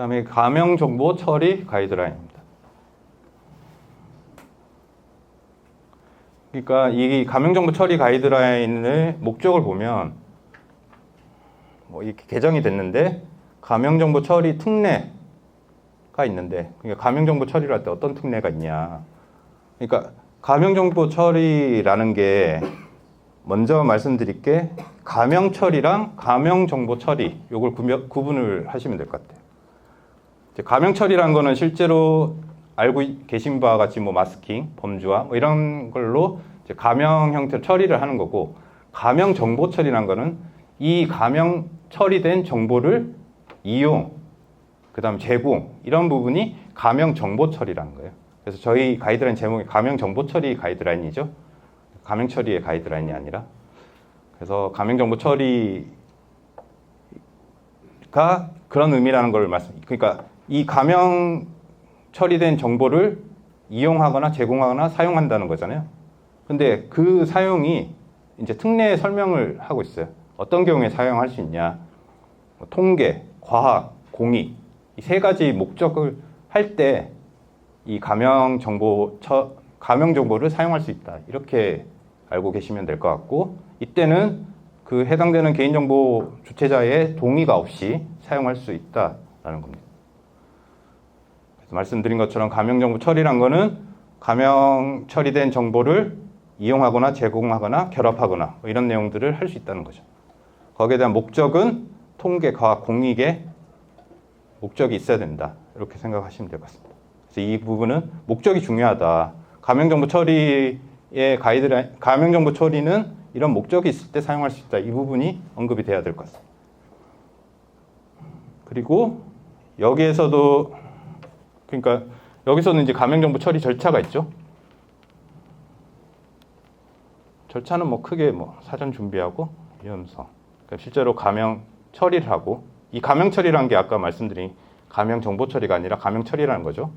그다음에 가명 정보 처리 가이드라인입니다. 그러니까 이 가명 정보 처리 가이드라인의 목적을 보면 뭐 이렇게 개정이 됐는데 가명 정보 처리 특례가 있는데, 그러니까 가명 정보 처리를 할 때 어떤 특례가 있냐? 그러니까 가명 정보 처리라는 게 먼저 말씀드릴 게 가명 처리랑 가명 정보 처리 요걸 구분을 하시면 될 것 같아요. 이제 가명 처리라는 거는 실제로 알고 계신 바와 같이 뭐 마스킹, 범주화 뭐 이런 걸로 이제 가명 형태로 처리를 하는 거고, 가명 정보 처리라는 거는 이 가명 처리된 정보를 이용, 그다음 제공 이런 부분이 가명 정보 처리라는 거예요. 그래서 저희 가이드라인 제목이 가명 정보 처리 가이드라인이죠. 가명 처리의 가이드라인이 아니라. 그래서 가명 정보 처리가 그런 의미라는 걸 그러니까 이 가명 처리된 정보를 이용하거나 제공하거나 사용한다는 거잖아요. 근데 그 사용이 이제 특례 설명을 하고 있어요. 어떤 경우에 사용할 수 있냐? 뭐 통계, 과학, 공익 이 세 가지 목적을 할 때 이 가명 정보를 사용할 수 있다. 이렇게 알고 계시면 될 것 같고, 이때는 그 해당되는 개인정보 주체자의 동의가 없이 사용할 수 있다라는 겁니다. 그래서 말씀드린 것처럼 가명 정보 처리란 거는 가명 처리된 정보를 이용하거나 제공하거나 결합하거나 뭐 이런 내용들을 할 수 있다는 거죠. 거기에 대한 목적은 통계, 과학, 공익의 목적이 있어야 된다. 이렇게 생각하시면 될 것 같습니다. 그래서 이 부분은 목적이 중요하다. 가명정보 처리의 가이드라인, 가명정보 처리는 이런 목적이 있을 때 사용할 수 있다. 이 부분이 언급이 돼야 될 것 같습니다. 그리고 여기에서도, 그러니까 여기서는 이제 가명정보 처리 절차가 있죠. 절차는 뭐 크게 뭐 사전 준비하고 위험성. 그러니까 실제로 가명 처리를 하고, 이 가명 처리라는 게 아까 말씀드린 가명 정보 처리가 아니라 가명 처리라는 거죠.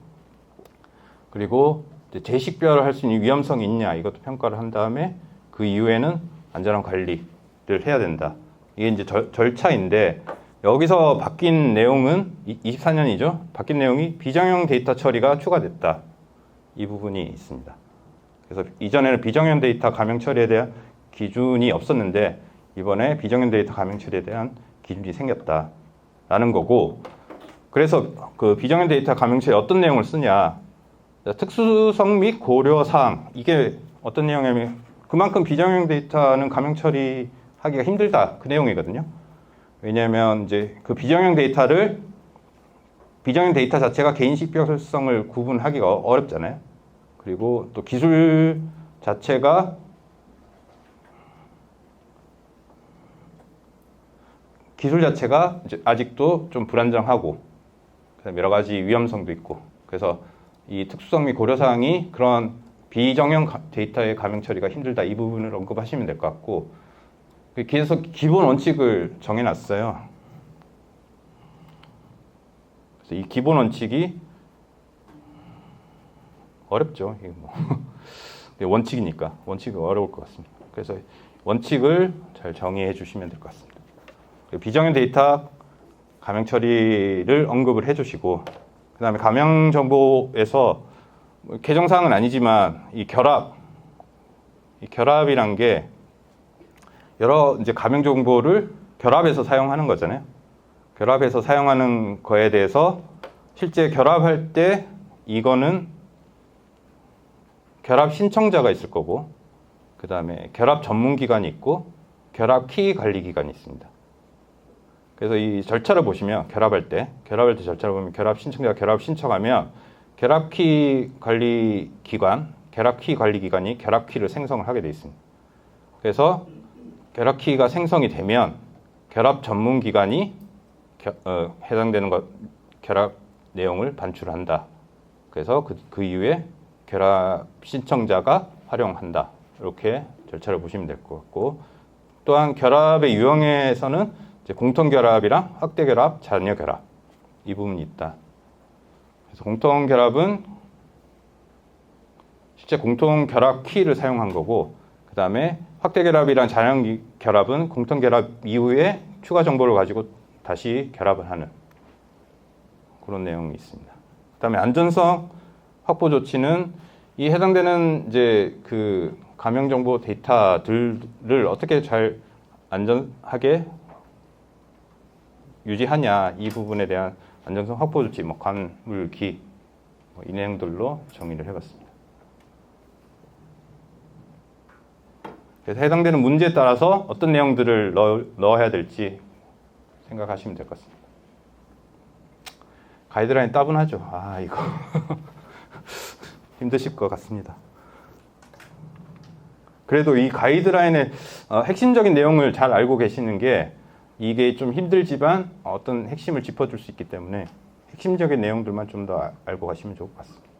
그리고 재식별을 할 수 있는 위험성이 있냐 이것도 평가를 한 다음에 그 이후에는 안전한 관리를 해야 된다. 이게 이제 절차인데, 여기서 바뀐 내용은 24년이죠. 바뀐 내용이 비정형 데이터 처리가 추가됐다. 이 부분이 있습니다. 그래서 이전에는 비정형 데이터 가명 처리에 대한 기준이 없었는데 이번에 비정형 데이터 가명 처리에 대한 기준이 생겼다라는 거고, 그래서 그 비정형 데이터 가명 처리에 어떤 내용을 쓰냐, 특수성 및 고려사항, 이게 어떤 내용이냐면 그만큼 비정형 데이터는 가명 처리하기가 힘들다, 그 내용이거든요. 왜냐하면 이제 그 비정형 데이터 자체가 개인 식별성을 구분하기가 어렵잖아요. 그리고 또 기술 자체가 이제 아직도 좀 불안정하고 여러 가지 위험성도 있고, 그래서 이 특수성 및 고려사항이 그런 비정형 데이터의 가명 처리가 힘들다, 이 부분을 언급하시면 될 것 같고, 그래서 기본 원칙을 정해놨어요. 그래서 이 기본 원칙이 어렵죠. 이게 뭐 원칙이니까 원칙이 어려울 것 같습니다. 그래서 원칙을 잘 정의해 주시면 될 것 같습니다. 비정형 데이터 가명 처리를 언급을 해주시고, 그 다음에 가명 정보에서 개정사항은 아니지만 이 결합이란 게 여러 이제 가명 정보를 결합해서 사용하는 거잖아요. 결합해서 사용하는 거에 대해서 실제 결합할 때 이거는 결합 신청자가 있을 거고, 그 다음에 결합 전문기관이 있고 결합 키 관리기관이 있습니다. 그래서 이 절차를 보시면 결합할 때 절차를 보면 결합 신청자가 결합 신청하면 결합 키 관리기관, 결합 키 관리기관이 결합 키를 생성을 하게 되어 있습니다. 그래서 결합 키가 생성이 되면 결합 전문기관이 해당되는 결합 내용을 반출한다. 그래서 그 이후에 결합 신청자가 활용한다. 이렇게 절차를 보시면 될 것 같고, 또한 결합의 유형에서는 이제 공통결합이랑 확대결합, 잔여결합 이 부분이 있다. 그래서 공통결합은 실제 공통결합 키를 사용한 거고, 그 다음에 확대결합이랑 잔여결합은 공통결합 이후에 추가 정보를 가지고 다시 결합을 하는 그런 내용이 있습니다. 그다음에 안전성 확보 조치는 이 해당되는 이제 그 감염 정보 데이터들을 어떻게 잘 안전하게 유지하냐, 이 부분에 대한 안전성 확보 조치, 뭐 관물기 이 내용들로 정의를 해봤습니다. 그래서 해당되는 문제에 따라서 어떤 내용들을 넣어야 될지 생각하시면 될 것 같습니다. 가이드라인 따분하죠. 아, 이거 힘드실 것 같습니다. 그래도 이 가이드라인의 핵심적인 내용을 잘 알고 계시는 게 이게 좀 힘들지만 어떤 핵심을 짚어줄 수 있기 때문에 핵심적인 내용들만 좀 더 알고 가시면 좋을 것 같습니다.